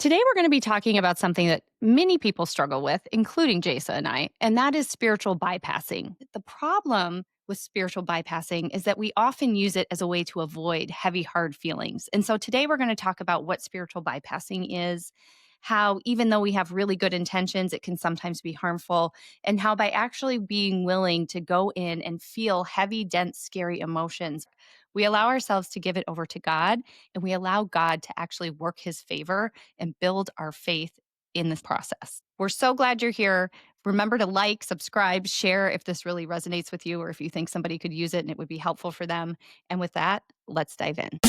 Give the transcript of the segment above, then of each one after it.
Today, we're going to be talking about something that many people struggle with, including Jasa and I, and that is spiritual bypassing. The problem with spiritual bypassing is that we often use it as a way to avoid heavy, hard feelings. And so today, we're going to talk about what spiritual bypassing is, how even though we have really good intentions, it can sometimes be harmful, and how by actually being willing to go in and feel heavy, dense, scary emotions, we allow ourselves to give it over to God, and we allow God to actually work his favor and build our faith in this process. We're so glad you're here. Remember to like, subscribe, share if this really resonates with you or if you think somebody could use it and it would be helpful for them. And with that, let's dive in.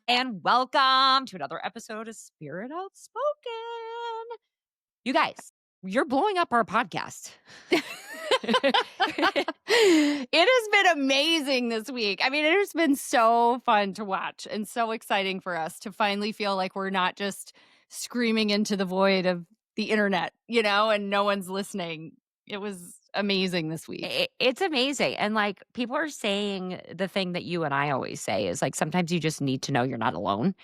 And welcome to another episode of Spirit Outspoken. You guys, you're blowing up our podcast. It has been amazing this week. I mean, it has been so fun to watch and so exciting for us to finally feel like we're not just screaming into the void of the internet, and no one's listening. It was amazing this week. It's amazing. And like people are saying the thing that you and I always say is like sometimes you just need to know you're not alone.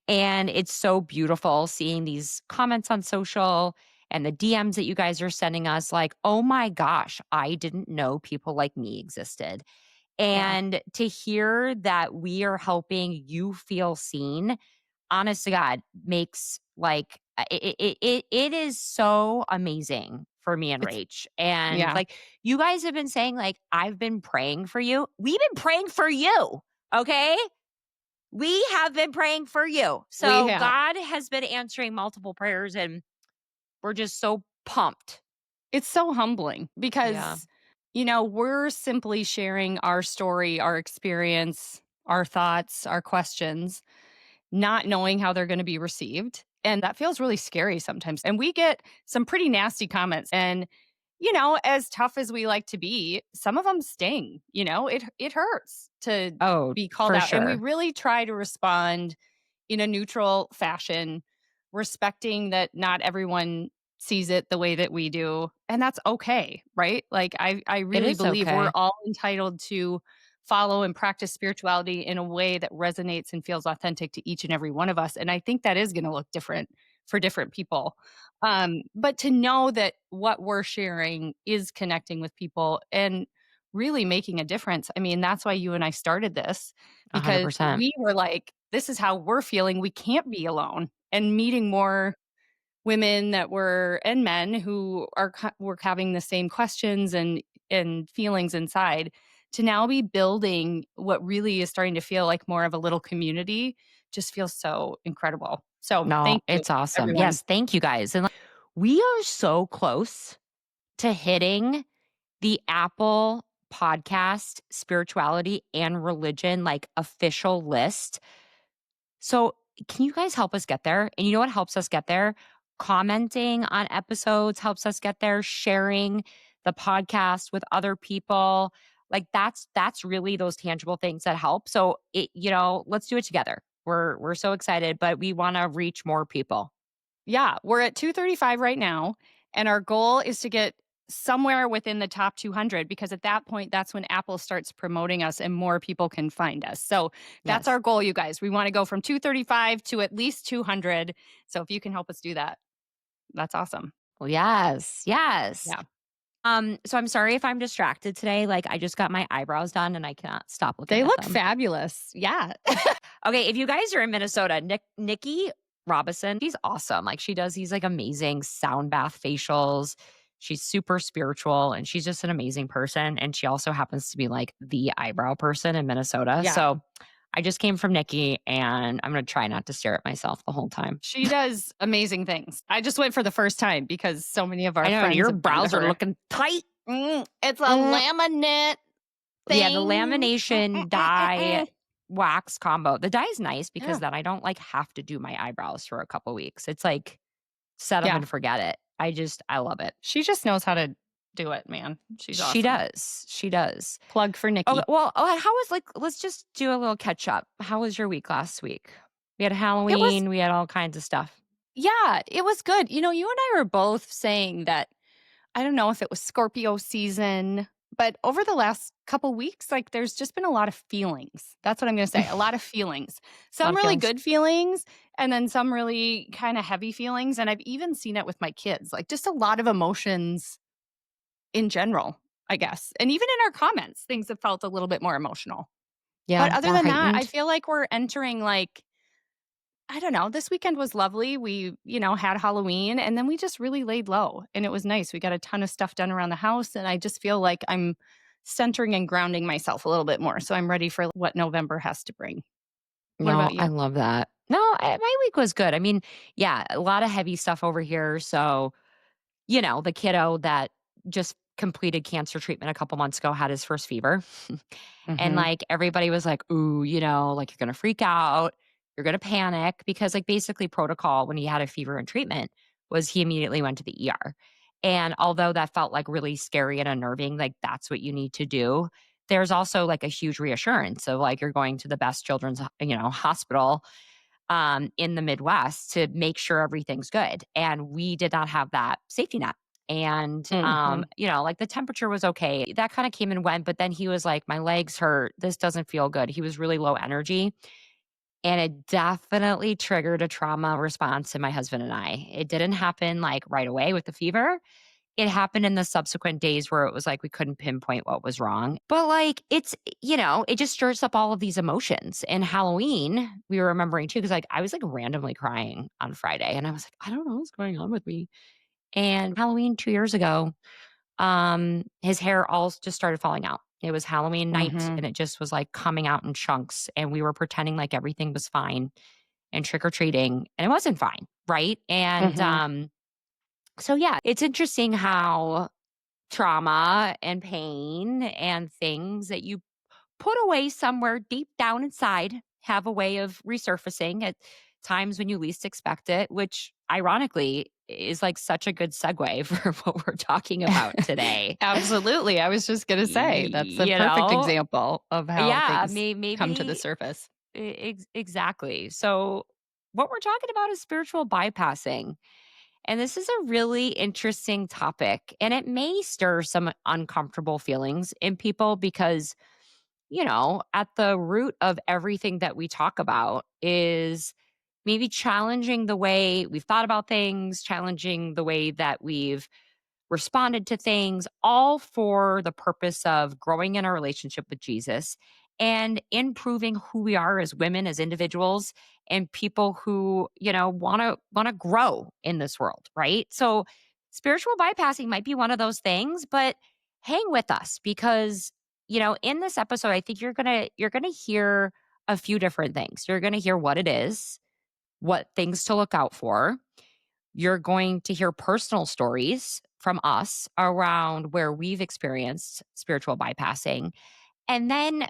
And it's so beautiful seeing these comments on social and the DMs that you guys are sending us like, oh my gosh, I didn't know people like me existed. And to hear that we are helping you feel seen, honest to God, makes like it is so amazing for me and Rach. And like you guys have been saying, like, I've been praying for you. We've been praying for you. Okay. We have been praying for you. So God has been answering multiple prayers and we're just so pumped. It's so humbling because, we're simply sharing our story, our experience, our thoughts, our questions, not knowing how they're going to be received. And that feels really scary sometimes. And we get some pretty nasty comments. And, as tough as we like to be, some of them sting. It hurts to be called out. Sure. And we really try to respond in a neutral fashion, respecting that not everyone sees it the way that we do. And that's okay, right? Like, I really believe we're all entitled to follow and practice spirituality in a way that resonates and feels authentic to each and every one of us. And I think that is going to look different for different people. But to know that what we're sharing is connecting with people and really making a difference. I mean, that's why you and I started this, because 100%. we were like, this is how we're feeling. We can't be alone. And meeting more women and men who were having the same questions and feelings inside, to now be building what really is starting to feel like more of a little community just feels so incredible. So thank you. It's awesome. Everyone. Yes. Thank you guys. And like, we are so close to hitting the Apple podcast spirituality and religion, like official list. So can you guys help us get there? And you know what helps us get there? Commenting on episodes helps us get there, sharing the podcast with other people. Like that's really those tangible things that help. So let's do it together. We're so excited, but we want to reach more people. Yeah, we're at 235 right now, and our goal is to get somewhere within the top 200, because at that point, that's when Apple starts promoting us and more people can find us. So that's our goal, you guys. We want to go from 235 to at least 200. So if you can help us do that, that's awesome. Well, yes. Yeah. So I'm sorry if I'm distracted today. Like I just got my eyebrows done and I cannot stop looking at them. They look fabulous. Yeah. Okay, if you guys are in Minnesota, Nikki Robinson, she's awesome. Like she does these like amazing sound bath facials. She's super spiritual and she's just an amazing person. And she also happens to be like the eyebrow person in Minnesota. Yeah. So I just came from Nikki and I'm going to try not to stare at myself the whole time. She does amazing things. I just went for the first time because so many of our friends. Your brows are looking tight. It's a laminate thing. Yeah, the lamination dye wax combo. The dye is nice because then I don't like have to do my eyebrows for a couple weeks. It's like set them and forget it. I love it. She just knows how to do it, man. She's awesome. She does. Plug for Nikki. Okay, well, how was let's just do a little catch up. How was your week last week? We had Halloween. We had all kinds of stuff. Yeah, it was good. You and I were both saying that, I don't know if it was Scorpio season, But over the last couple weeks, like, there's just been a lot of feelings. That's what I'm gonna say, a lot of feelings. A lot Some of really feelings. good feelings, and then some really kinda heavy feelings, and I've even seen it with my kids, like, just a lot of emotions in general, I guess. And even in our comments, things have felt a little bit more emotional. But Yeah, other more than that, I heightened. feel like we're entering, like, I don't know, this weekend was lovely. We, had Halloween, and then we just really laid low, and it was nice. We got a ton of stuff done around the house, and I just feel like I'm centering and grounding myself a little bit more, so I'm ready for what November has to bring. What No, about I you? love that. No, my week was good. I mean, yeah, a lot of heavy stuff over here. So, the kiddo that just completed cancer treatment a couple months ago had his first fever. And Mhm. like everybody was like, ooh, like you're going to freak out. You're going to panic because, like, basically, protocol when he had a fever and treatment was he immediately went to the ER. And although that felt like really scary and unnerving, like that's what you need to do. There's also like a huge reassurance of like you're going to the best children's, hospital in the Midwest to make sure everything's good. And we did not have that safety net. And, Mhm. like the temperature was okay. That kind of came and went. But then he was like, my legs hurt. This doesn't feel good. He was really low energy. And it definitely triggered a trauma response in my husband and I. It didn't happen like right away with the fever. It happened in the subsequent days where it was like we couldn't pinpoint what was wrong. But like it just stirs up all of these emotions. And Halloween, we were remembering too, because like I was like randomly crying on Friday and I was like, I don't know what's going on with me. And Halloween 2 years ago, his hair all just started falling out. It was Halloween night Mhm. and it just was like coming out in chunks. And we were pretending like everything was fine and trick or treating, and it wasn't fine. Right. And Mhm. so yeah, it's interesting how trauma and pain and things that you put away somewhere deep down inside have a way of resurfacing at times when you least expect it, which ironically is like such a good segue for what we're talking about today. Absolutely. I was just gonna say, that's a You perfect know? example of how Yeah, things come to the maybe surface. exactly. So, what we're talking about is spiritual bypassing. And this is a really interesting topic, and it may stir some uncomfortable feelings in people because, at the root of everything that we talk about is maybe challenging the way we've thought about things, challenging the way that we've responded to things, all for the purpose of growing in our relationship with Jesus and improving who we are as women, as individuals, and people who, want to grow in this world, right? So spiritual bypassing might be one of those things, but hang with us because, in this episode, I think you're gonna hear a few different things. You're gonna hear what it is, what things to look out for, you're going to hear personal stories from us around where we've experienced spiritual bypassing. And then,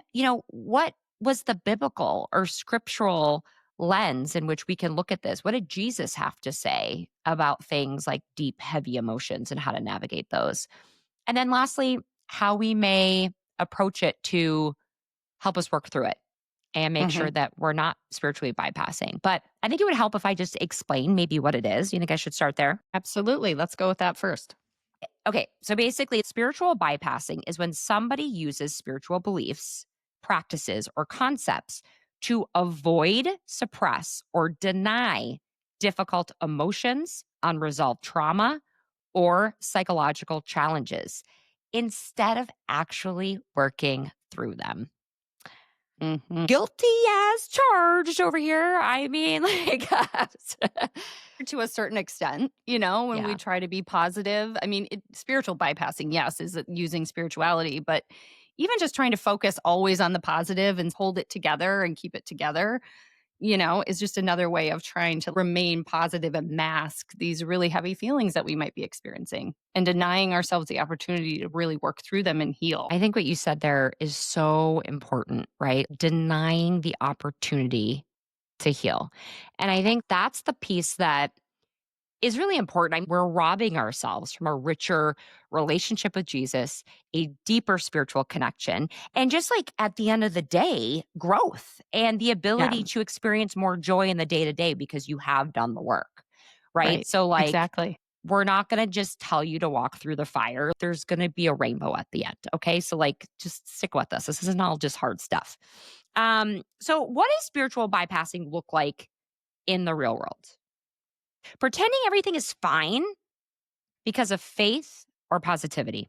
what was the biblical or scriptural lens in which we can look at this? What did Jesus have to say about things like deep, heavy emotions and how to navigate those? And then lastly, how we may approach it to help us work through it and make sure Mhm. that we're not spiritually bypassing. But I think it would help if I just explain maybe what it is. You think I should start there? Absolutely. Let's go with that first. Okay, so basically, spiritual bypassing is when somebody uses spiritual beliefs, practices, or concepts to avoid, suppress, or deny difficult emotions, unresolved trauma, or psychological challenges instead of actually working through them. Mhm. Guilty as charged over here. I mean, like, To a certain extent, when we yeah. try to be positive. I mean, spiritual bypassing, yes, is using spirituality, but even just trying to focus always on the positive and hold it together and keep it together, is just another way of trying to remain positive and mask these really heavy feelings that we might be experiencing and denying ourselves the opportunity to really work through them and heal. I think what you said there is so important, right? Denying the opportunity to heal. And I think that's the piece that is really important. We're robbing ourselves from a richer relationship with Jesus, a deeper spiritual connection, and just like at the end of the day, growth and the Yeah, ability to experience more joy in the day to day because you have done the work. Right. right. So, like, Exactly. we're not going to just tell you to walk through the fire. There's going to be a rainbow at the end. Okay. So, like, just stick with us. This isn't all just hard stuff. So, what does spiritual bypassing look like in the real world? Pretending everything is fine because of faith or positivity,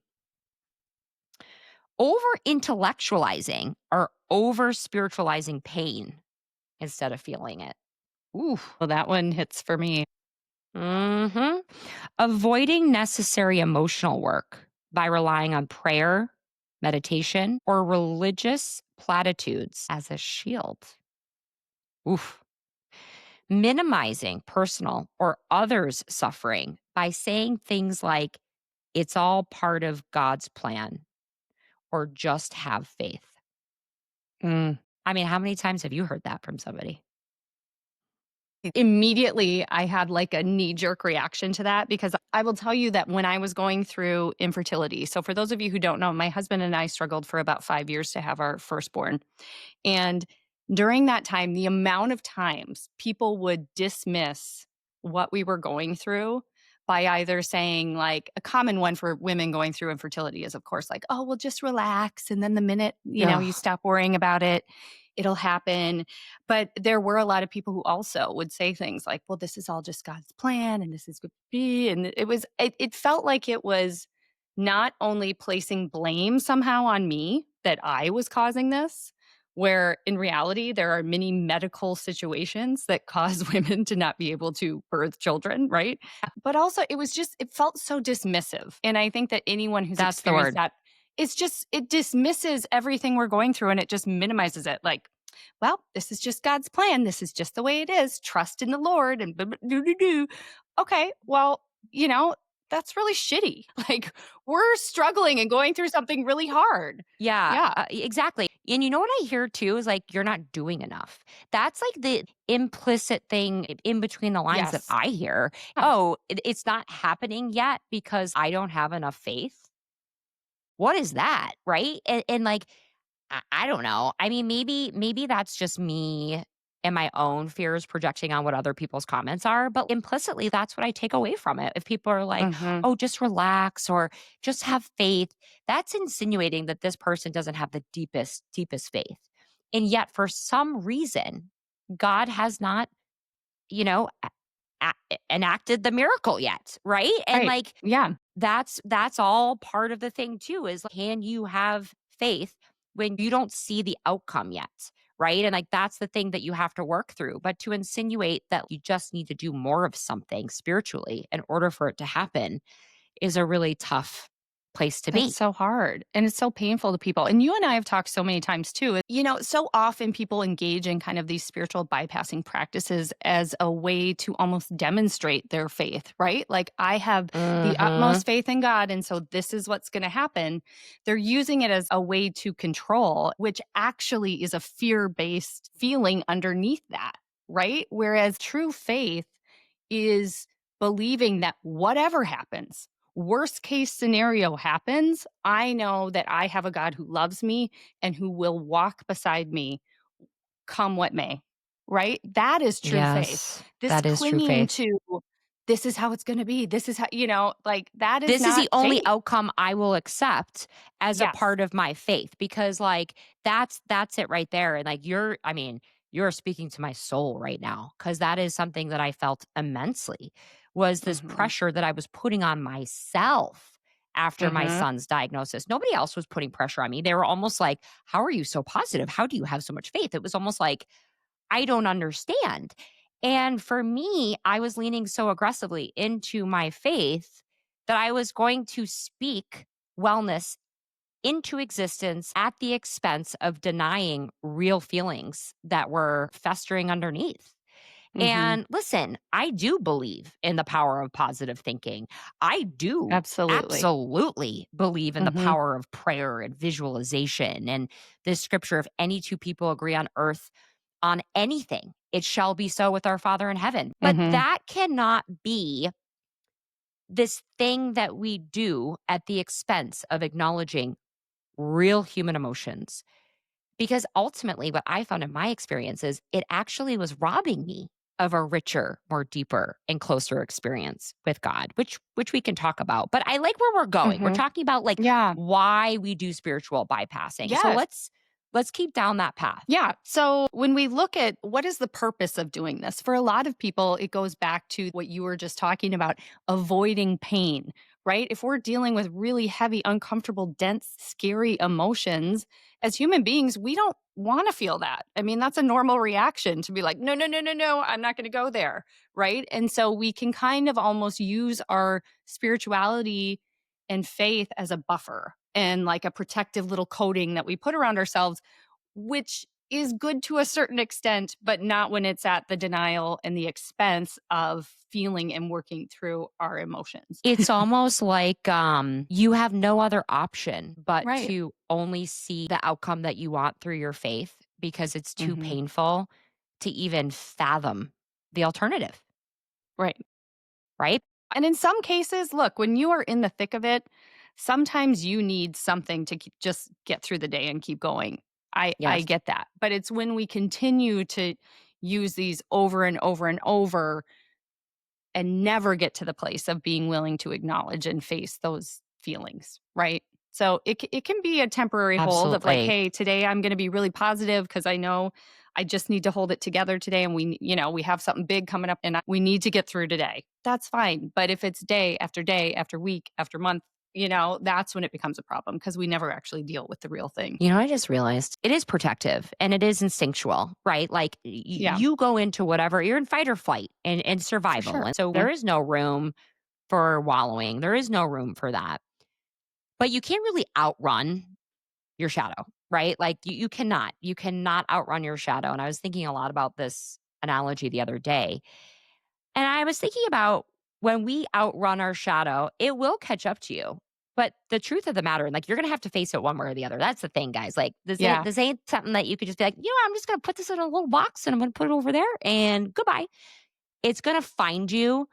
over intellectualizing or over spiritualizing pain instead of feeling it. Ooh, well, that one hits for me. Hmm. Avoiding necessary emotional work by relying on prayer, meditation, or religious platitudes as a shield. Oof. Minimizing personal or others' suffering by saying things like, it's all part of God's plan, or just have faith. Mm. I mean, how many times have you heard that from somebody? Immediately, I had like a knee jerk reaction to that because I will tell you that when I was going through infertility, so for those of you who don't know, my husband and I struggled for about 5 years to have our firstborn. And during that time, the amount of times people would dismiss what we were going through by either saying, like, a common one for women going through infertility is, of course, like, oh, well, just relax. And then the minute, you Ugh. stop worrying about it, it'll happen. But there were a lot of people who also would say things like, well, this is all just God's plan and this is good to be. And it felt like it was not only placing blame somehow on me that I was causing this, where in reality, there are many medical situations that cause women to not be able to birth children, right? But also, it felt so dismissive. And I think that anyone who's That's the experienced word. that, it dismisses everything we're going through and it just minimizes it. Like, well, this is just God's plan. This is just the way it is. Trust in the Lord and blah, blah, do, do, do. Okay, well, you know, that's really shitty. Like, we're struggling and going through something really hard. Yeah, Yeah. exactly. And you know what I hear too is like, you're not doing enough. That's like the implicit thing in between the lines that Yes. I hear. Yeah. Oh, it's not happening yet because I don't have enough faith. What is that? Right. And like, I don't know. I mean, maybe that's just me and my own fears projecting on what other people's comments are, but implicitly that's what I take away from it. If people are like, Mhm. "Oh, just relax," or "just have faith," that's insinuating that this person doesn't have the deepest faith. And yet for some reason, God has not, you know, enacted the miracle yet, right? And Right. like Yeah. that's all part of the thing too, is like, can you have faith when you don't see the outcome yet, right? And like that's the thing that you have to work through. But to insinuate that you just need to do more of something spiritually in order for it to happen is a really tough place to That's be. so hard, and it's so painful to people, and you and I have talked so many times too. So often people engage in kind of these spiritual bypassing practices as a way to almost demonstrate their faith, right? Like, I have the Mhm. utmost faith in God, and so this is what's gonna happen. They're using it as a way to control, which actually is a fear-based feeling underneath that, right? Whereas true faith is believing that whatever happens, worst case scenario happens, I know that I have a God who loves me and who will walk beside me come what may, right? That is true faith. Yes, This that is true clinging faith. to, this is how it's going to be. This is how, like, that is This is not the only faith. outcome I will accept as a Yes. part of my faith, because like that's it right there. And like I mean, you're speaking to my soul right now, cuz that is something that I felt immensely, was this Hmm. pressure that I was putting on myself after my Hmm. son's diagnosis. Nobody else was putting pressure on me. They were almost like, "How are you so positive? How do you have so much faith?" It was almost like, I don't understand. And for me, I was leaning so aggressively into my faith that I was going to speak wellness into existence at the expense of denying real feelings that were festering underneath. Hmm. And listen, I do believe in the power of positive thinking. I do Absolutely. absolutely believe in the Hmm. power of prayer and visualization. And this scripture, if any two people agree on earth on anything, it shall be so with our Father in heaven. But Hmm. that cannot be this thing that we do at the expense of acknowledging real human emotions. Because ultimately, what I found in my experience is it actually was robbing me of a richer, more deeper, and closer experience with God, which we can talk about. But I like where we're going. We're Mhm. talking about like Yeah. why we do spiritual bypassing. So Yes. let's keep down that path. Yeah. So when we look at what is the purpose of doing this, for a lot of people, it goes back to what you were just talking about, avoiding pain, right? If we're dealing with really heavy, uncomfortable, dense, scary emotions, as human beings, we don't want to feel that. I mean, that's a normal reaction to be like, no, no, no, no, no, I'm not going to go there. Right. And so we can kind of almost use our spirituality and faith as a buffer and like a protective little coating that we put around ourselves, which is good to a certain extent, but not when it's at the denial and the expense of feeling and working through our emotions. It's almost like you have no other option but Right. to only see the outcome that you want through your faith because it's too Mhm. painful to even fathom the alternative, Right. right? And in some cases, look, when you are in the thick of it, sometimes you need something to just get through the day and keep going. I Yes. get that. But it's when we continue to use these over and over and over and never get to the place of being willing to acknowledge and face those feelings, right? So it can be a temporary hold of like, Absolutely. hey, today I'm going to be really positive because I know I just need to hold it together today, and we have something big coming up, and we need to get through today. That's fine. But if it's day after week after month, that's when it becomes a problem because we never actually deal with the real thing. You know, I just realized it is protective and it is instinctual, right? Like Yeah, you go into whatever, you're in fight or flight and for survival. sure. And so there is no room for wallowing. There is no room for that. But you can't really outrun your shadow, right? Like you cannot outrun your shadow. And I was thinking a lot about this analogy the other day. And I was thinking about when we outrun our shadow, it will catch up to you. But the truth of the matter, like you're gonna have to face it one way or the other. That's the thing, guys. Like Yeah. this ain't something that you could just be like, I'm just gonna put this in a little box and I'm gonna put it over there and goodbye. It's gonna find you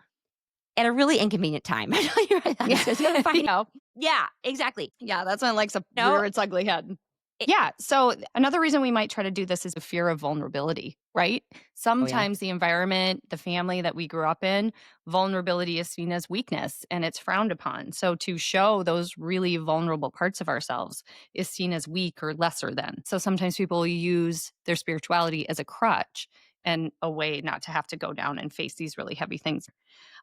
at a really inconvenient time. I tell you right now, Yeah. it's gonna find you. Yeah. Yeah, exactly. Yeah, that's when it likes to No, rear its ugly head. it, Yeah. So another reason we might try to do this is the fear of vulnerability, right? oh yeah. Sometimes the environment, the family that we grew up in, vulnerability is seen as weakness and it's frowned upon. So to show those really vulnerable parts of ourselves is seen as weak or lesser than. So sometimes people use their spirituality as a crutch and a way not to have to go down and face these really heavy things.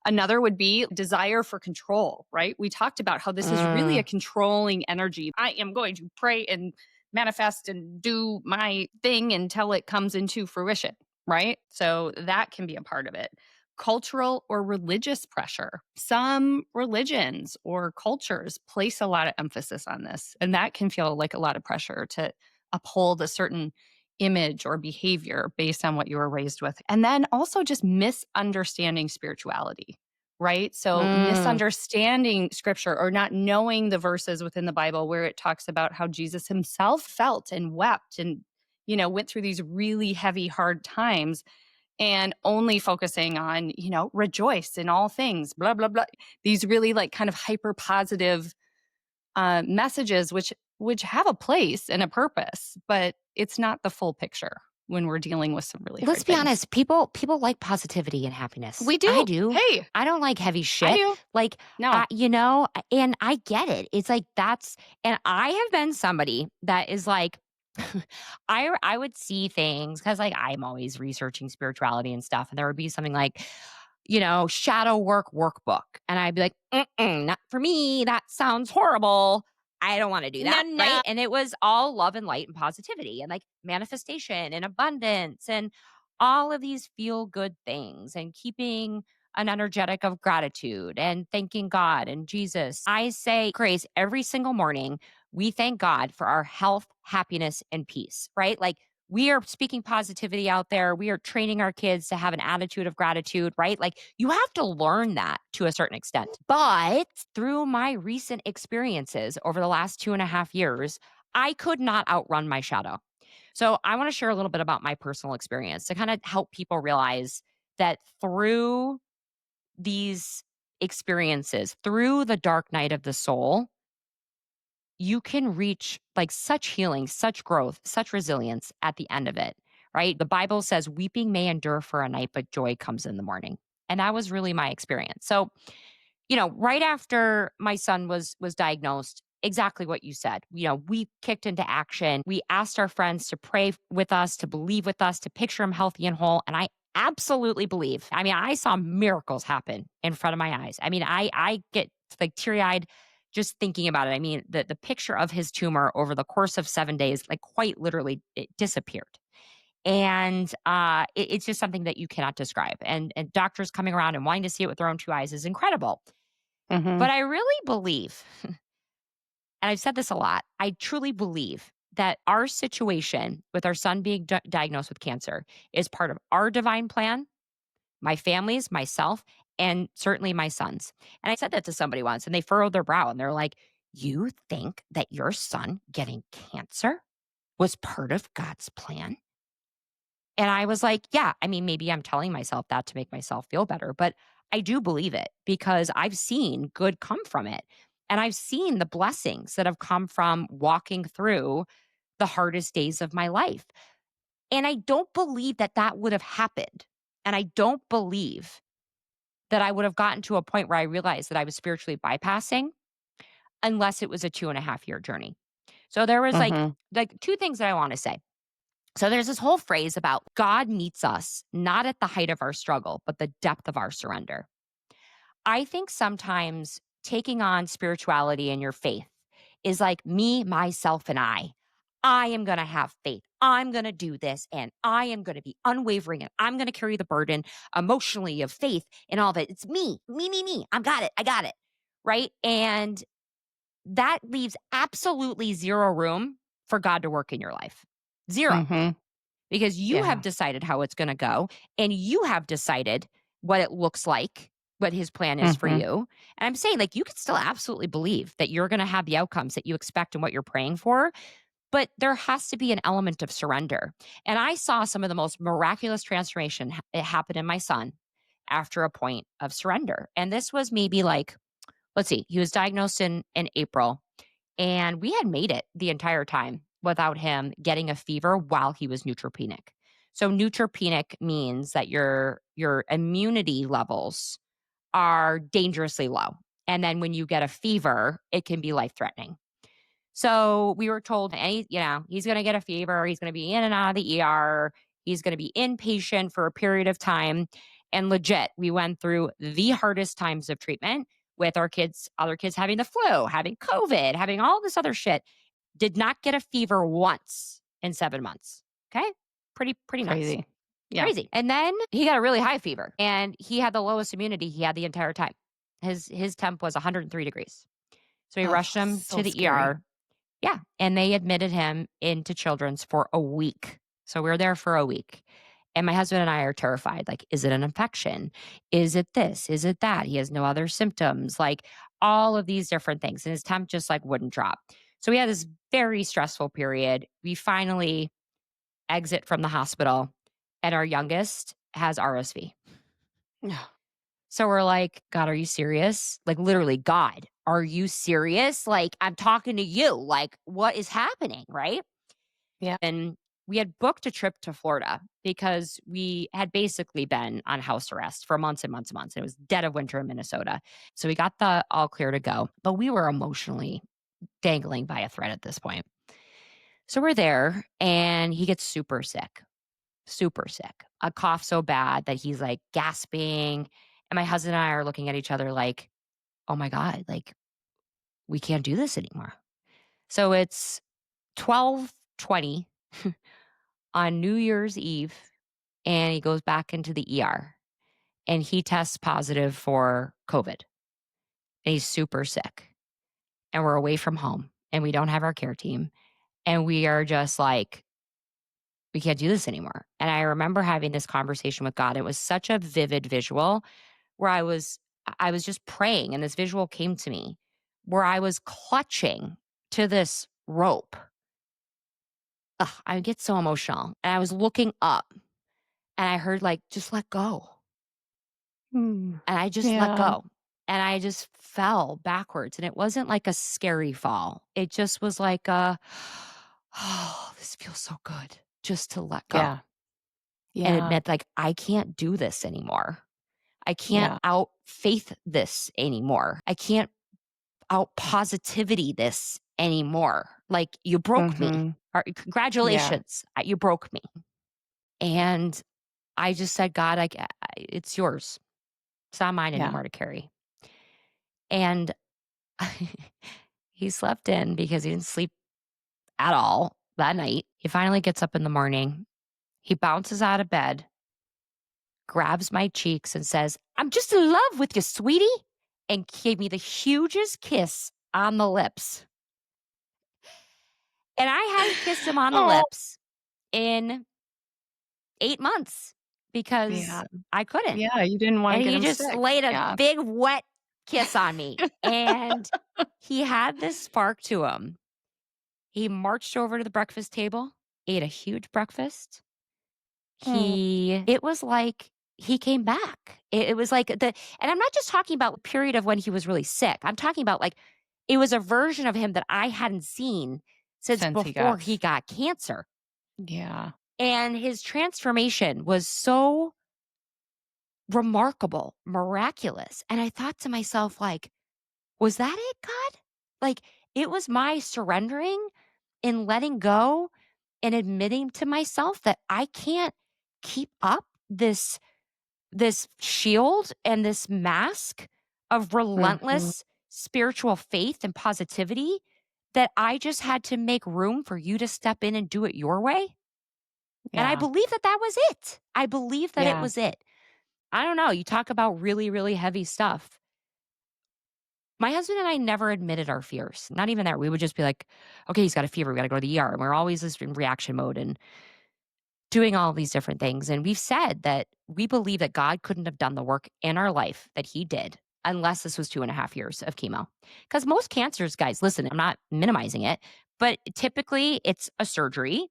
Another would be desire for control, right? We talked about how this is really a Mm, controlling energy. I am going to pray and manifest and do my thing until it comes into fruition, right? So that can be a part of it. Cultural or religious pressure. Some religions or cultures place a lot of emphasis on this, and that can feel like a lot of pressure to uphold a certain image or behavior based on what you were raised with. And then also just misunderstanding spirituality, right? So mm. misunderstanding scripture or not knowing the verses within the Bible where it talks about how Jesus himself felt and wept and went through these really heavy hard times, and only focusing on, rejoice in all things, blah blah blah. These really like kind of hyper positive messages, which have a place and a purpose, but it's not the full picture when we're dealing with some really Let's hard be things. honest, people like positivity and happiness. We I do. do. Hey, I don't like heavy I shit. do. Like, No. and I get it. It's like and I have been somebody that is like, I would see things because like I'm always researching spirituality and stuff, and there would be something like, shadow work workbook, and I'd be like, mm-mm, not for me. That sounds horrible. I don't want to do No, that, right? no. And it was all love and light and positivity and like manifestation and abundance and all of these feel good things and keeping an energetic of gratitude and thanking God and Jesus. I say, Grace, every single morning, we thank God for our health, happiness, and peace, right? Like we are speaking positivity out there. We are training our kids to have an attitude of gratitude, right? Like you have to learn that to a certain extent. But through my recent experiences over the last 2.5 years, I could not outrun my shadow. So I want to share a little bit about my personal experience to kind of help people realize that through these experiences, through the dark night of the soul, you can reach like such healing, such growth, such resilience at the end of it. right? The Bible says weeping may endure for a night, but joy comes in the morning. And that was really my experience. So, right after my son was diagnosed, exactly what you said. We kicked into action. We asked our friends to pray with us, to believe with us, to picture him healthy and whole. And I absolutely believe. I mean, I saw miracles happen in front of my eyes. I mean, I get like teary-eyed just thinking about it. I mean, the picture of his tumor over the course of 7 days, like quite literally it disappeared. And it's just something that you cannot describe. And doctors coming around and wanting to see it with their own two eyes is incredible. But Mhm. I really believe, and I've said this a lot, I truly believe that our situation with our son being diagnosed with cancer is part of our divine plan, my family's, myself, and certainly my son's. And I said that to somebody once and they furrowed their brow and they're like, "You think that your son getting cancer was part of God's plan?" And I was like, yeah, I mean, maybe I'm telling myself that to make myself feel better, but I do believe it because I've seen good come from it. And I've seen the blessings that have come from walking through the hardest days of my life. And I don't believe that that would have happened. And I don't believe that I would have gotten to a point where I realized that I was spiritually bypassing unless it was a 2.5 year journey. So there was Mhm. like two things that I want to say. So there's this whole phrase about God meets us not at the height of our struggle, but the depth of our surrender. I think sometimes taking on spirituality and your faith is like me, myself, and I. I am going to have faith. I'm going to do this and I am going to be unwavering and I'm going to carry the burden emotionally of faith and all of it. It's me, me, me, me. I got it. I got it. Right. And that leaves absolutely zero room for God to work in your life. Zero Mhm. because you have Yeah. decided how it's going to go and you have decided what it looks like, what his plan is for Mhm. you. And I'm saying, like, you can still absolutely believe that you're going to have the outcomes that you expect and what you're praying for, but there has to be an element of surrender. And I saw some of the most miraculous transformation it happened in my son after a point of surrender. And this was maybe like, let's see, he was diagnosed in April and we had made it the entire time without him getting a fever while he was neutropenic. So neutropenic means that your immunity levels are dangerously low. And then when you get a fever, it can be life threatening. So we were told he's going to get a fever, he's going to be in and out of the ER, he's going to be inpatient for a period of time. And legit, we went through the hardest times of treatment with our kids, other kids having the flu, having COVID, having all this other shit. Did not get a fever once in 7 months. Okay? Pretty nuts. Crazy. Yeah. Crazy. And then he got a really high fever and he had the lowest immunity he had the entire time. His temp was 103 degrees. So we rushed Oh, him so to the scary. ER. Yeah, and they admitted him into Children's for a week. So we were there for a week. And my husband and I are terrified. Like, is it an infection? Is it this? Is it that? He has no other symptoms, like all of these different things. And his temp just like wouldn't drop. So we had this very stressful period. We finally exit from the hospital, and our youngest has RSV. Yeah. So we're like, God, are you serious? Like, literally, God, are you serious? Like, I'm talking to you. Like, what is happening? Right. Yeah. And we had booked a trip to Florida because we had basically been on house arrest for months and months and months. It was dead of winter in Minnesota. So we got the all clear to go, but we were emotionally dangling by a thread at this point. So we're there and he gets super sick, a cough so bad that he's like gasping. And my husband and I are looking at each other like, oh my God, like we can't do this anymore. So it's 12:20 on New Year's Eve and he goes back into the ER and he tests positive for COVID and he's super sick and we're away from home and we don't have our care team and we are just like, we can't do this anymore. And I remember having this conversation with God. It was such a vivid visual where I was just praying and this visual came to me where I was clutching to this rope. Ugh, I get so emotional. And I was looking up and I heard like, just let go. Mm. And I just let Yeah. go. And I just fell backwards. And it wasn't like a scary fall. It just was like a, oh, this feels so good just to let go. Yeah. and Yeah. admit, like, I can't do this anymore. I can't Yeah. out faith this anymore. I can't out positivity this anymore. Like, you broke me. Mhm. Yeah. Congratulations, you broke me. And I just said, God, it's yours. It's not mine Yeah. anymore to carry. And he slept in because he didn't sleep at all that night. He finally gets up in the morning. He bounces out of bed, grabs my cheeks, and says, I'm just in love with you, sweetie. And gave me the hugest kiss on the lips. And I hadn't kissed him on the Oh. lips in 8 months because Yeah. I couldn't. Yeah, you didn't wanna And get he him just sick. laid a Yeah. big wet kiss on me. And he had this spark to him. He marched over to the breakfast table, ate a huge breakfast. Mm. It was like he came back. It was like and I'm not just talking about the period of when he was really sick. I'm talking about like it was a version of him that I hadn't seen since Since he before got he got cancer. Yeah. And his transformation was so remarkable, miraculous. And I thought to myself, like, was that it, God? Like, it was my surrendering and letting go and admitting to myself that I can't keep up this shield and this mask of Mhm. relentless spiritual faith and positivity, that I just had to make room for you to step in and do it your way. And I Yeah. believe that that was it. I believe that it Yeah. was it. I don't know. You talk about really, really heavy stuff. My husband and I never admitted our fears. Not even that. We would just be like, okay, he's got a fever. We got to go to the ER. And we're always just in reaction mode and doing all these different things. And we've said that we believe that God couldn't have done the work in our life that he did unless this was 2.5 years of chemo. Because most cancers, guys, listen, I'm not minimizing it, but typically it's a surgery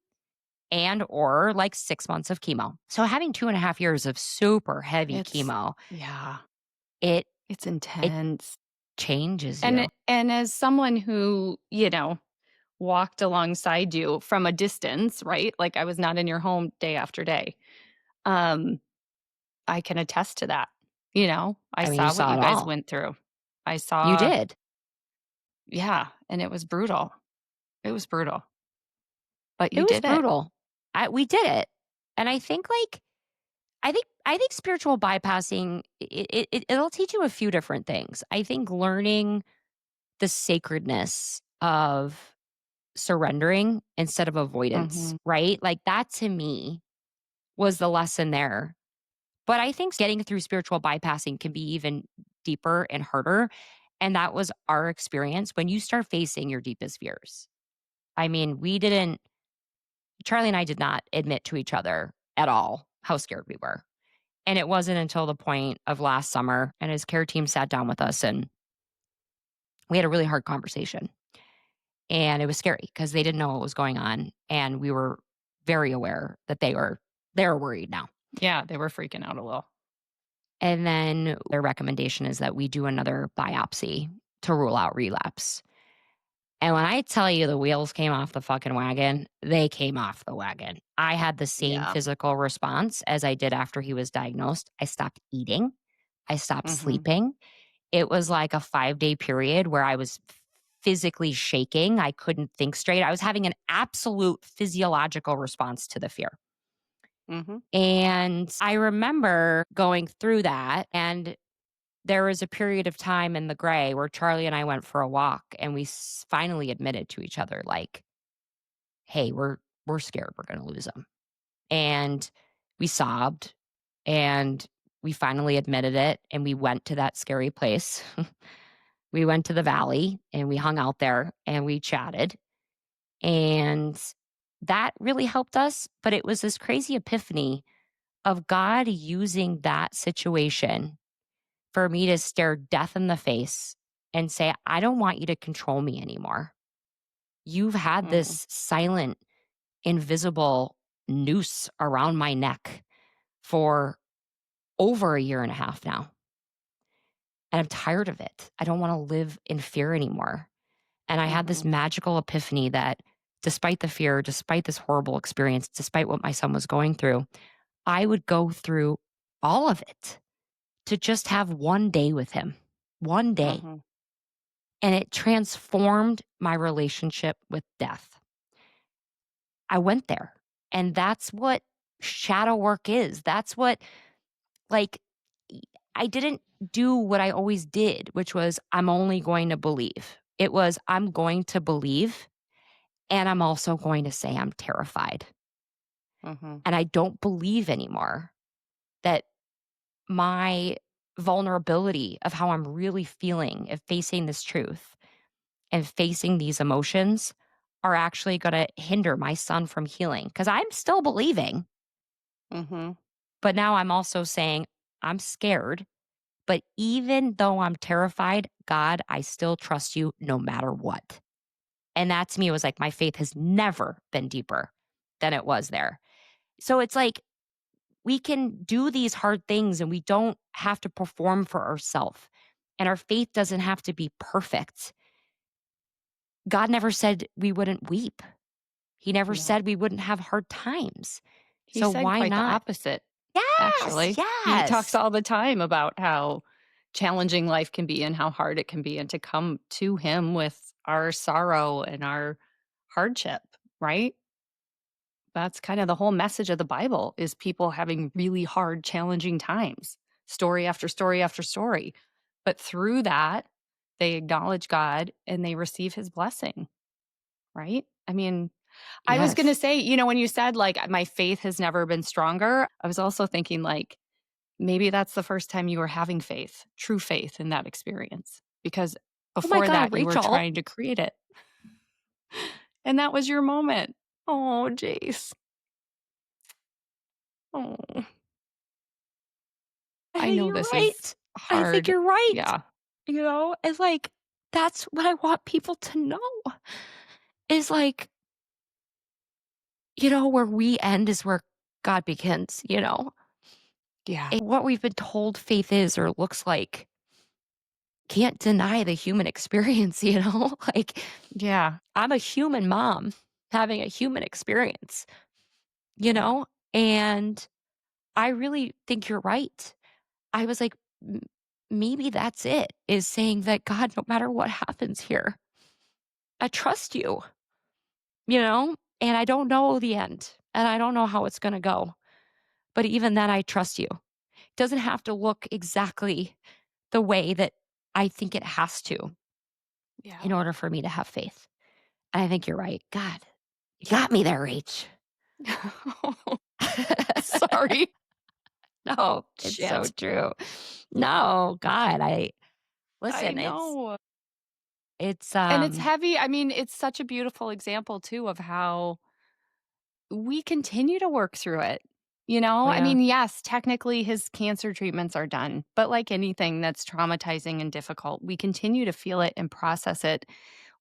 and or like 6 months of chemo. So having 2.5 years of super heavy It's chemo, Yeah, it it's it intense. changes And you. as someone who, walked alongside you from a distance, right? Like, I was not in your home day after day. Um, I can attest to that. I I mean, you saw what saw you it guys all. went through. I You saw did. Yeah, and it was brutal. It was brutal, but It you was did it. brutal. We did it. And I think like I think spiritual bypassing it'll teach you a few different things. I think learning the sacredness of surrendering instead of avoidance, Mhm. right? Like that to me was the lesson there. But I think getting through spiritual bypassing can be even deeper and harder. And that was our experience when you start facing your deepest fears. I mean, Charlie and I did not admit to each other at all how scared we were. And it wasn't until the point of last summer and his care team sat down with us and we had a really hard conversation. And it was scary because they didn't know what was going on. And we were very aware that they're worried now. Yeah, they were freaking out a little. And then their recommendation is that we do another biopsy to rule out relapse. And when I tell you the wheels came off the fucking wagon, they came off the wagon. I had the same Yeah. physical response as I did after he was diagnosed. I stopped eating, I stopped Mhm. sleeping. It was like a 5-day period where I was physically shaking. I couldn't think straight. I was having an absolute physiological response to the fear. Mhm. And I remember going through that. And there was a period of time in the gray where Charlie and I went for a walk and we finally admitted to each other, like, hey, we're scared we're going to lose him. And we sobbed and we finally admitted it and we went to that scary place. We went to the valley and we hung out there and we chatted. And that really helped us. But it was this crazy epiphany of God using that situation for me to stare death in the face and say, I don't want you to control me anymore. You've had Mhm. this silent, invisible noose around my neck for over a year and a half now. And I'm tired of it. I don't want to live in fear anymore. And I had this Mhm. magical epiphany that despite the fear, despite this horrible experience, despite what my son was going through, I would go through all of it to just have one day with him, one day. Mhm. And it transformed my relationship with death. I went there. And that's what shadow work is. That's what, like, y- I didn't do what I always did, which was I'm only going to believe. It was I'm going to believe and I'm also going to say I'm terrified. Mhm. And I don't believe anymore that my vulnerability of how I'm really feeling of facing this truth and facing these emotions are actually going to hinder my son from healing because I'm still believing, Mhm. but now I'm also saying I'm scared. But even though I'm terrified, God, I still trust you no matter what. And that to me was like my faith has never been deeper than it was there. So it's like we can do these hard things and we don't have to perform for ourselves. And our faith doesn't have to be perfect. God never said we wouldn't weep. He never No. said we wouldn't have hard times. He So said why quite the not? opposite, Yes, actually. He talks yes. all the time about how challenging life can be and how hard it can be, and to come to him with our sorrow and our hardship, right? That's kind of the whole message of the Bible is people having really hard, challenging times, story after story after story. But through that, they acknowledge God and they receive his blessing, right? I mean, I was gonna Yes. say, when you said, like, my faith has never been stronger, I was also thinking, like, maybe that's the first time you were having faith, true faith in that experience, because Oh my before God, that, you were Rachel. trying to create it, and that was your moment. Oh, Jace. Oh, I know You're this is right. I think hard. you're right. Yeah. It's like, that's what I want people to know is like, where we end is where God begins. Yeah. And what we've been told faith is or looks like can't deny the human experience. Like, Yeah. I'm a human mom having a human experience, you Yeah. know? And I really think you're right. I was like, maybe that's it, is saying that God, no matter what happens here, I trust you, and I don't know the end and I don't know how it's going to go. But even then, I trust you. It doesn't have to look exactly the way that I think it has to Yeah. in order for me to have faith. And I think you're right. God, you got me there, Rach. Sorry. No, it's so Shit. true. No, God, I listen, know. it's, And it's heavy. I mean, it's such a beautiful example too of how we continue to work through it. oh, I yeah, mean, yes, technically his cancer treatments are done, but like anything that's traumatizing and difficult, we continue to feel it and process it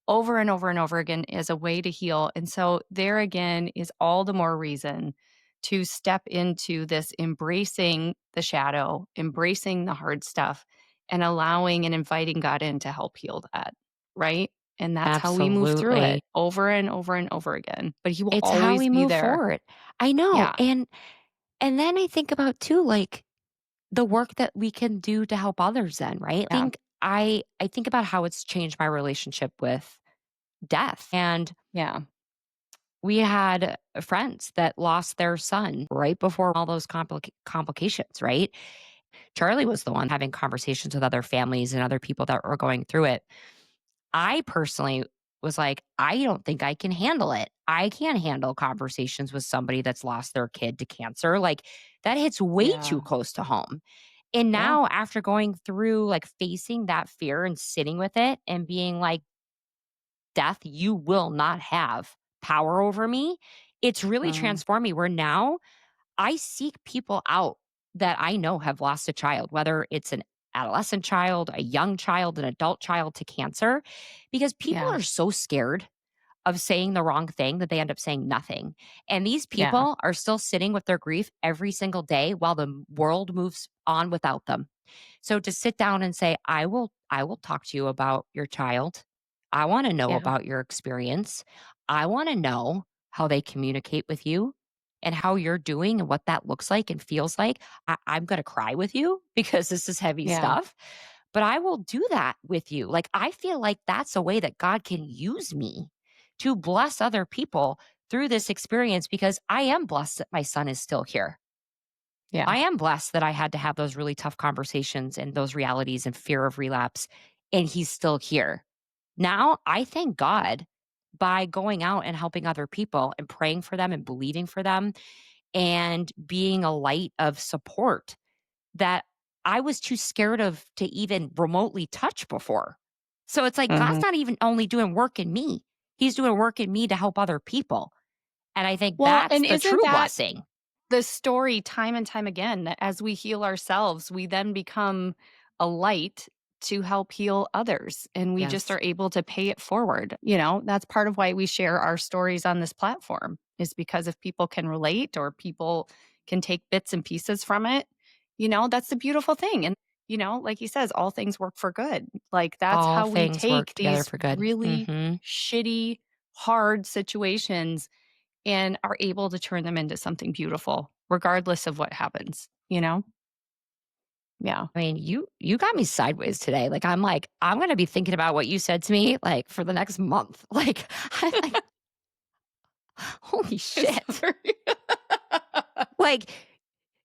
over and over and over again as a way to heal. And so, there again is all the more reason to step into this embracing the shadow, embracing the hard stuff, and allowing and inviting God in to help heal that. Right. And that's how we move through absolutely. it over and over and over again. But He will It's how always we be move there. forward. I know, Yeah. and then I think about too, like, the work that we can do to help others then, right? Yeah. I think about how it's changed my relationship with death, and Yeah. we had friends that lost their son right before all those complications, right? Charlie was the one having conversations with other families and other people that were going through it. I personally was like, I don't think I can handle it. I can't handle conversations with somebody that's lost their kid to cancer. Like, that hits way too Yeah. close to home. And Yeah. now, after going through like facing that fear and sitting with it and being like, death, you will not have power over me, it's really Mm. transformed me where now I seek people out that I know have lost a child, whether it's an adolescent child, a young child, an adult child to cancer, because people Yeah. are so scared of saying the wrong thing that they end up saying nothing. And these Yeah. people are still sitting with their grief every single day while the world moves on without them. So to sit down and say, I will talk to you about your child. I want to know Yeah. about your experience. I want to know how they communicate with you. and how you're doing and what that looks like and feels like, I'm going to cry with you because this is heavy Yeah. stuff. But I will do that with you. Like, I feel like that's a way that God can use me to bless other people through this experience because I am blessed that my son is still here. Yeah. I am blessed that I had to have those really tough conversations and those realities and fear of relapse, and he's still here. Now, I thank God by going out and helping other people and praying for them and believing for them and being a light of support that I was too scared of to even remotely touch before. So it's like God's Mhm. not even only doing work in me, He's doing work in me to help other people. And I think Well, that's and the isn't true that blessing. the story time and time again that as we heal ourselves, we then become a light to help heal others and we just Yes. are able to pay it forward. That's part of why we share our stories on this platform is because if people can relate or people can take bits and pieces from it, that's the beautiful thing. And like he says, all things work for good. Like that's All how we things work take together these for good. really Hmm. shitty, hard situations and are able to turn them into something beautiful regardless of what happens. Yeah. I mean, you got me sideways today. Like, I'm gonna be thinking about what you said to me like for the next month. Like, I'm like, holy It's shit. very Like,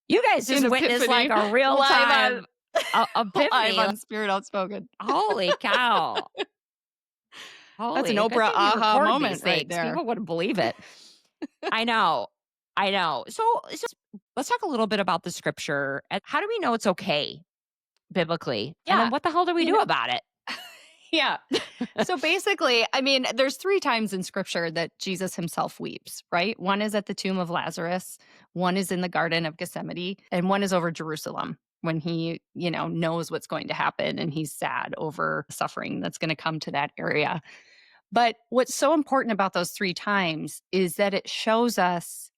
you guys an just witnessed like epiphany a real live on time live epiphany. on Spirit Outspoken. Holy cow. That's an Holy, good Oprah thing we aha record these moment right things. there. People wouldn't believe it. I know. I know. So let's talk a little bit about the scripture. And how do we know it's okay biblically? And then Yeah. what the hell do we You do know about it? yeah. So basically, I mean, there's 3 times in scripture that Jesus himself weeps, right? One is at the tomb of Lazarus, one is in the garden of Gethsemane, and one is over Jerusalem when he knows what's going to happen and he's sad over suffering that's going to come to that area. But what's so important about those 3 times is that it shows us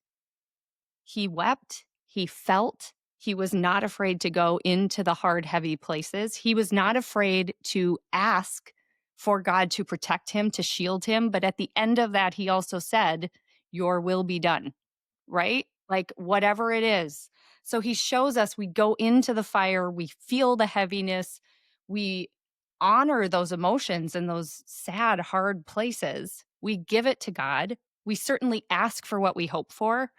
he wept, he felt, he was not afraid to go into the hard, heavy places. He was not afraid to ask for God to protect him, to shield him. But at the end of that, he also said, your will be done, right? Like whatever it is. So he shows us we go into the fire, we feel the heaviness, we honor those emotions in those sad, hard places. We give it to God. We certainly ask for what we hope for,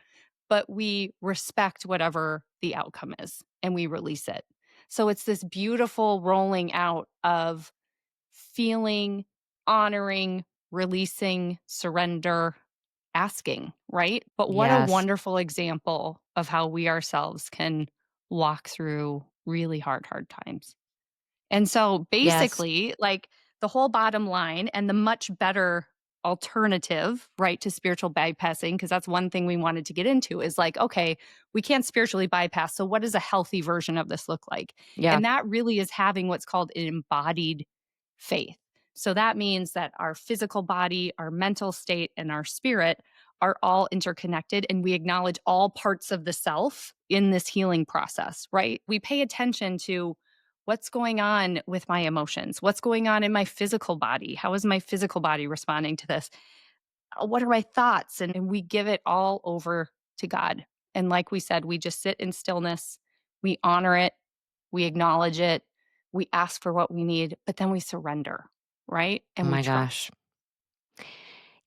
but we respect whatever the outcome is and we release it. So it's this beautiful rolling out of feeling, honoring, releasing, surrender, asking, right? But what a Yes. wonderful example of how we ourselves can walk through really hard, hard times. And so Yes. basically, like the whole bottom line and the much better alternative, right, to spiritual bypassing, because that's one thing we wanted to get into is like, okay, we can't spiritually bypass. So, what does a healthy version of this look like? Yeah. And that really is having what's called an embodied faith. So, that means that our physical body, our mental state, and our spirit are all interconnected and we acknowledge all parts of the self in this healing process, right? We pay attention to what's going on with my emotions? What's going on in my physical body? How is my physical body responding to this? What are my thoughts? And we give it all over to God. And like we said, we just sit in stillness, we honor it, we acknowledge it, we ask for what we need, but then we surrender, right? Oh And we my trust. gosh.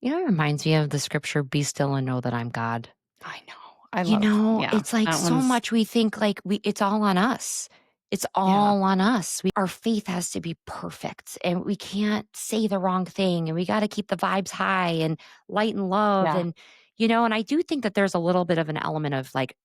It reminds me of the scripture, be still and know that I'm God. I know. I love, yeah, It's like that so one's, much we think like it's all on us. It's yeah, all on us. Our faith has to be perfect and we can't say the wrong thing and we got to keep the vibes high and light and love. yeah, And I do think that there's a little bit of an element of like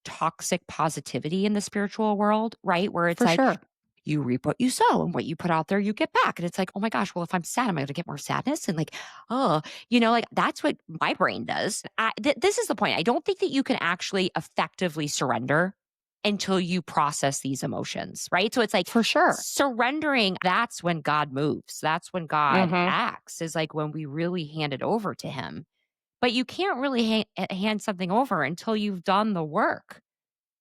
toxic positivity in the spiritual world, right? Where it's for like, sure. you reap what you sow and what you put out there, you get back. And it's like, oh my gosh, well, if I'm sad, am I going to get more sadness? And like, oh, like that's what my brain does. This is the point. I don't think that you can actually effectively surrender until you process these emotions, right? So it's like For sure. surrendering, that's when God moves. That's when God Hmm. acts, is like when we really hand it over to Him. But you can't really hand something over until you've done the work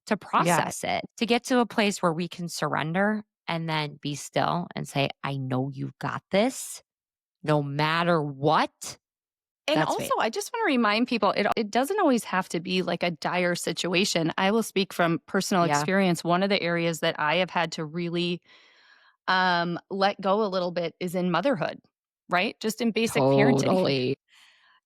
to Yeah. process it, to get to a place where we can surrender and then be still and say, I know you've got this no matter what. And That's also, faith. I just want to remind people it doesn't always have to be like a dire situation. I will speak from personal Yeah, experience. One of the areas that I have had to really let go a little bit is in motherhood, right? Just in basic parenting. totally.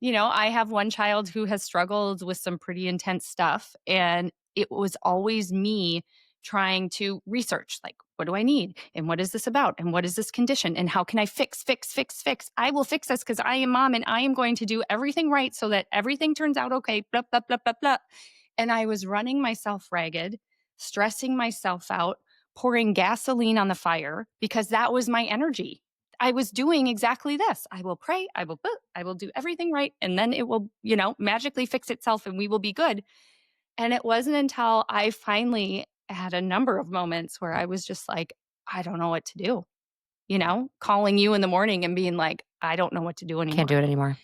I have one child who has struggled with some pretty intense stuff. And it was always me trying to research, like, what do I need? And what is this about? And what is this condition? And how can I fix? I will fix this because I am mom and I am going to do everything right so that everything turns out okay. Blah, blah, blah, blah, blah. And I was running myself ragged, stressing myself out, pouring gasoline on the fire because that was my energy. I was doing exactly this. I will pray, I will do everything right, and then it will, magically fix itself and we will be good. And it wasn't until I finally had a number of moments where I was just like, I don't know what to do, calling you in the morning and being like, I don't know what to do Can't do anymore. it anymore.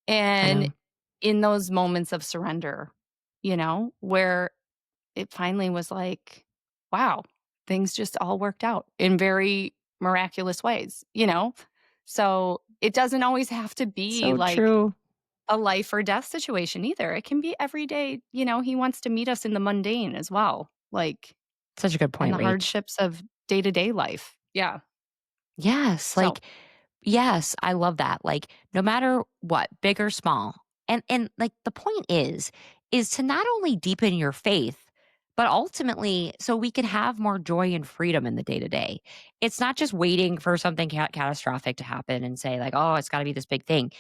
I And know. in those moments of surrender, where it finally was like, wow, things just all worked out in very miraculous ways. So it doesn't always have to be So like true. a life or death situation either. It can be every day. He wants to meet us in the mundane as well, like Such a good in point, the Rach. hardships of day to day life. Yeah. Yes, So, yes, I love that. Like no matter what, big or small. And like the point is to not only deepen your faith, but ultimately so we can have more joy and freedom in the day to day. It's not just waiting for something catastrophic to happen and say like, "Oh, it's got to be this big thing."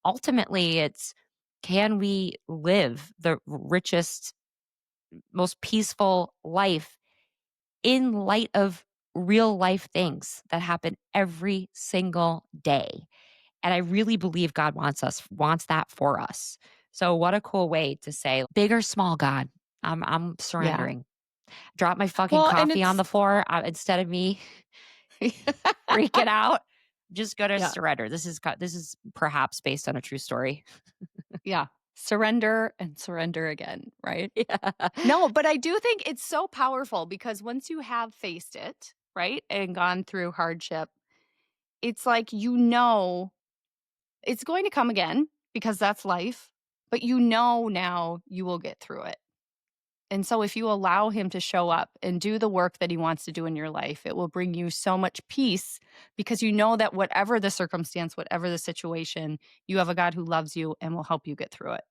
Ultimately, it's can we live the richest, most peaceful life in light of real life things that happen every single day. And I really believe God wants that for us. So what a cool way to say, big or small, God, I'm yeah. surrendering. Drop my fucking Well, and coffee on it's, the floor instead of me freaking out. Just go to yeah. surrender. This is perhaps based on a true story. Yeah. Surrender and surrender again, right? Yeah. No, but I do think it's so powerful because once you have faced it, right, and gone through hardship, it's like it's going to come again because that's life, but now you will get through it. And so if you allow him to show up and do the work that he wants to do in your life, it will bring you so much peace because you know that whatever the circumstance, whatever the situation, you have a God who loves you and will help you get through it.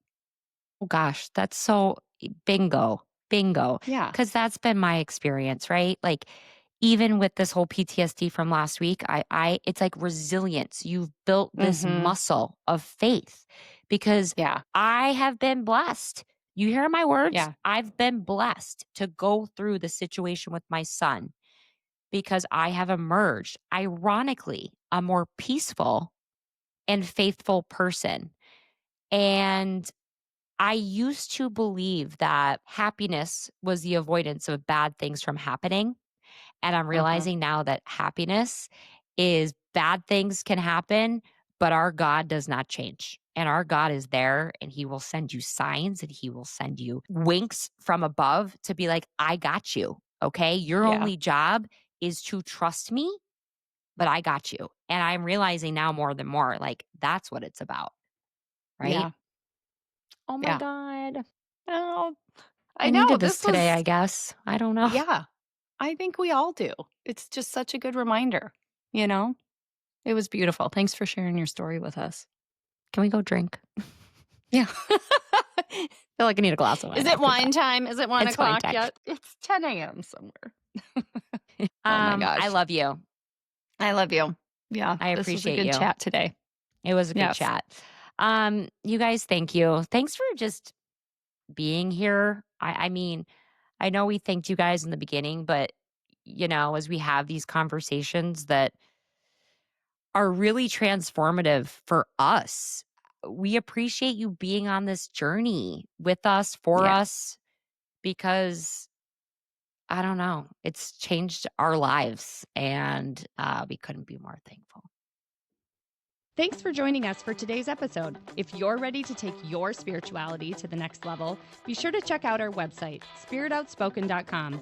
Oh gosh, that's so bingo, bingo. Yeah. Because that's been my experience, right? Like even with this whole PTSD from last week, it's like resilience. You've built this Mhm. muscle of faith because Yeah. I have been blessed. You hear my words? Yeah. I've been blessed to go through the situation with my son because I have emerged, ironically, a more peaceful and faithful person. And I used to believe that happiness was the avoidance of bad things from happening. And I'm Uh-huh. realizing now that happiness is bad things can happen, but our God does not change. And our God is there and he will send you signs and he will send you winks from above to be like, I got you. Okay. Your Yeah. only job is to trust me, but I got you. And I'm realizing now more than more, like, that's what it's about. Right. Yeah. Oh my Yeah. God. Oh, I I know. needed this This today, was I guess. I don't know. yeah. I think we all do. It's just such a good reminder, you know? It was beautiful. Thanks for sharing your story with us. Can we go drink? Yeah. Feel like I need a glass of Is wine it after wine that. time? Is it one It's wine o'clock time. yet? It's 10 a.m. somewhere. Oh my I gosh. love you. I love you. Yeah. I This was a appreciate good you. chat today. It was a good Yes. chat. You guys, thank you. Thanks for just being here. I mean, I know we thanked you guys in the beginning, but as we have these conversations that are really transformative for us, we appreciate you being on this journey with us, for Yeah. us, because I don't know. It's changed our lives, and we couldn't be more thankful. Thanks for joining us for today's episode. If you're ready to take your spirituality to the next level, be sure to check out our website, spiritoutspoken.com.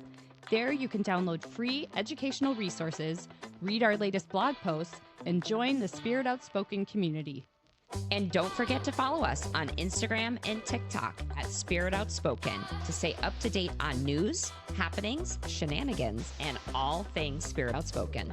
There you can download free educational resources, read our latest blog posts, and join the Spirit Outspoken community. And don't forget to follow us on Instagram and TikTok at Spirit Outspoken to stay up to date on news, happenings, shenanigans, and all things Spirit Outspoken.